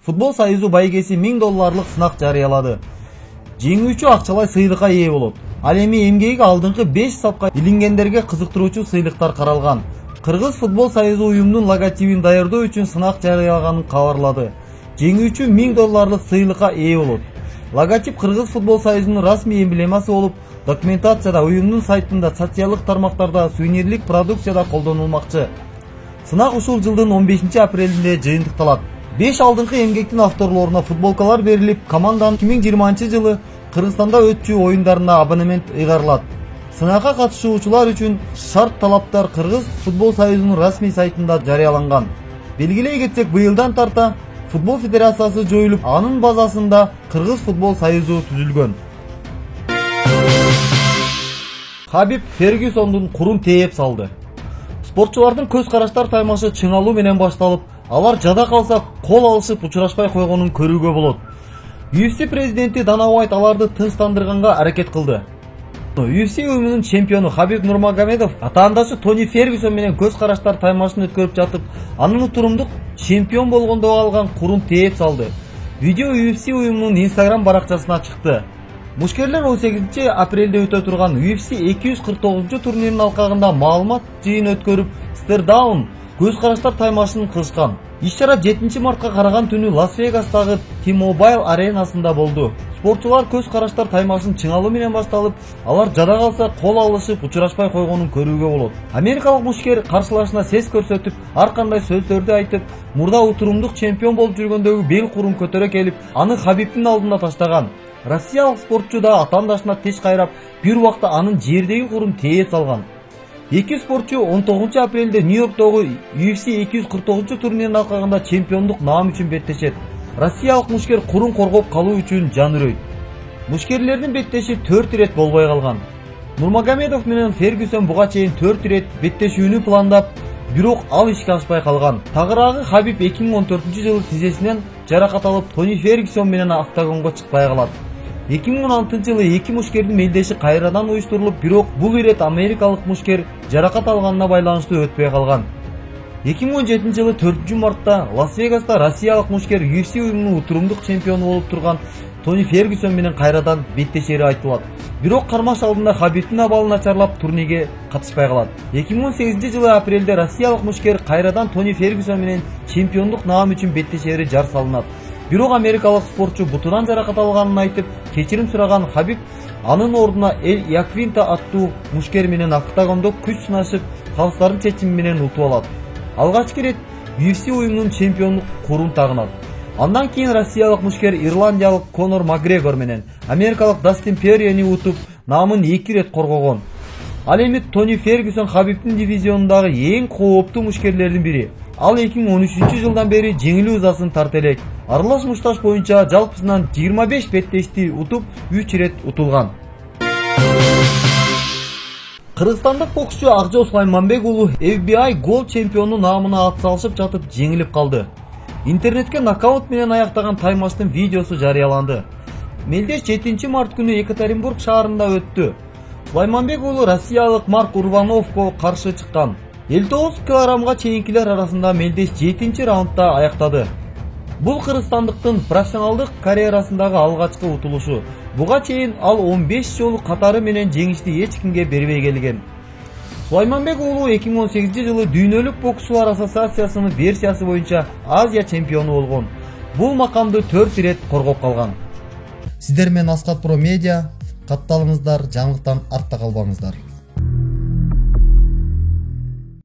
Футбол Союзу байгеси $1000 сынак жарыялады. Жеңүүчү акчалай сыйлыкка ээ болот. Ал эми эмгеги алдыңкы 5 сапка илингендерге кызыктыруучу сыйлыктар каралган. Кыргыз Футбол Союзу уюмдун логотипин даярдоо үчүн сынак жарыялаганын кабарлады. Жеңүүчү $1000 сыйлыкка ээ болот. Логотип Кыргыз Футбол Союзунун расмий эмблемасы болуп, документацияда, уюмдун сайтында, социалдык тармактарда, сувенирлик продукцияда колдонулмакчы. Сынак ушул жылдын 15 апрелинде жыйынтыкталат. 5 алдыңкы эмгектин авторлоруна футболкалар берилип, команданын 2020 жылы Кыргызстанда өтчү оюндарына абонемент ыйгарылат. Сынакка катышуучулар үчүн шарт талаптар Кыргыз Футбол Союзунун расмий сайтында жарыяланган. Белгилей кетсек, быйылдан тарта Футбол Федерациясы жоюлуп, анын базасында Кыргыз Футбол Союзу түзүлгөн. Хабиб Фергюсондун курун тээп салды. Спортчулардын көз караштар таймашы чыңалуу менен башталып, алар жада калса кол алышып учурашпай койгонун көрүүгө болот. UFC президенти Дана Уайт аларды тынчтандырганга аракет кылды. UFC уюмунун чемпиону Хабиб Нурмагомедов атаандашы Тони Фергюсон менен көз караштар таймашын өткөрүп жатып, анын утурумдук чемпион болгондо алган курун тээп салды. Видео UFC уюмунун Instagram баракчасына чыкты. Мушкерлер 18 апрелде өтө турган UFC 249 турниринин алкагында маалымат жыйын өткөрүп, Стердаун көз караштар таймашын кылышкан. Иш-чара 7 мартка караган түнү Лас-Вегастагы T-Mobile аренасында болду. Спортчулар көз караштар таймашын чыңалуу менен башталып, алар жада калса кол алышып учурашпай койгонун көрүүгө болот. Америкалык мушкер каршылашына сес көрсөтүп, ар кандай сөздөрдү айтып, мурда утурумдук чемпион болуп жүргөндөгү бел курун көтөрө келип, аны Хабибтин алдына таштаган. Россиялык спортчу да атаандашына тиш кайрап, бир убакта анын жердеги курун тээп салган. Эки спортчу 19 апрелде Нью-Йорктогу UFC 249 турниринин алкагында чемпиондук наам үчүн беттешет. Россиялык мушкер курун коргоп калуу үчүн жан үрөйт. Мушкерлердин беттеши 4 ирет болбой калган. Нурмагомедов менен Фергюсон буга чейин 4 ирет беттешүүнү пландап, бирок ал ишке ашпай калган. Тагыраагы Хабиб 2014 жылы тизесинен жаракат алып, Тони Фергюсон менен октагонго чыкпай калат. 2016 жылы эки мушкердин мелдеши кайрадан уюштурулуп, бирок бул ирет америкалык мушкер жаракат алганына байланыштуу өтпөй калган. 2017 жылы 4 мартта Лас-Вегаста Россиялык мушкер UFC уюмунун утурумдук чемпиону болуп турган Тони Фергюсон менен кайрадан беттешери айтылат. Бирок кармаш алдында Хабибтин абалы начарлап, турнирге катышпай калат. 2018 жылы апрелде Россиялык мушкер кайрадан Тони Фергюсон менен чемпиондук наам үчүн беттешери жар салынат. Бирок америкалык спортчу бутунан жаракат алганын айтып, кечирим сураган Хабиб анын ордуна Эль Яквинта аттуу мушкер менен октагондо күч сынашып, калыстардын чечими менен утуп алат. Алгачкы ирет UFC уюмунун чемпиондук курун тагынат. Андан кийин россиялык мушкер ирландиялык Конор Макгрегор менен америкалык Дастин Перрини утуп, наамын 2 ирет коргогон. Ал эми Тони Фергюсон Хабибтин дивизионундагы эң кооптуу мушкерлердин бири. Ал 2013 жылдан бери жеңилүү ызасын тарта элек. Аралаш мушташ боюнча жалпысынан 25 беттешти утуп, 3 ирет утулган. Кыргызстандык боксчу Акжол Сулайманбек уулу FBI гол чемпиону наамына ат салышып жатып жеңилип калды. Интернетке нокаут менен аяктаган таймаштын видеосу жарыяланды. Мелдеш 7 март күнү Екатеринбург шаарында өттү. Сулайманбек уулу россиялык Марк Урвановго каршы чыккан. 59 килограммга чейинкилер арасында мелдеш 7 раундда аяктады. Бул кыргызстандыктын профессионалдык карьерасындагы алгачкы утулушу. Буга чейин ал 15 жолу катары менен жеңишти эч кимге бербей келген. Сулайманбек уулу 2018 жылы Дүйнөлүк боксчулар ассоциациясынын версиясы боюнча Азия чемпиону болгон. Бул макамды 4 ирет коргоп калган. Сиздер менен Аскат Про Медиа, катталыңыздар, жаңылыктан артта калбаңыздар.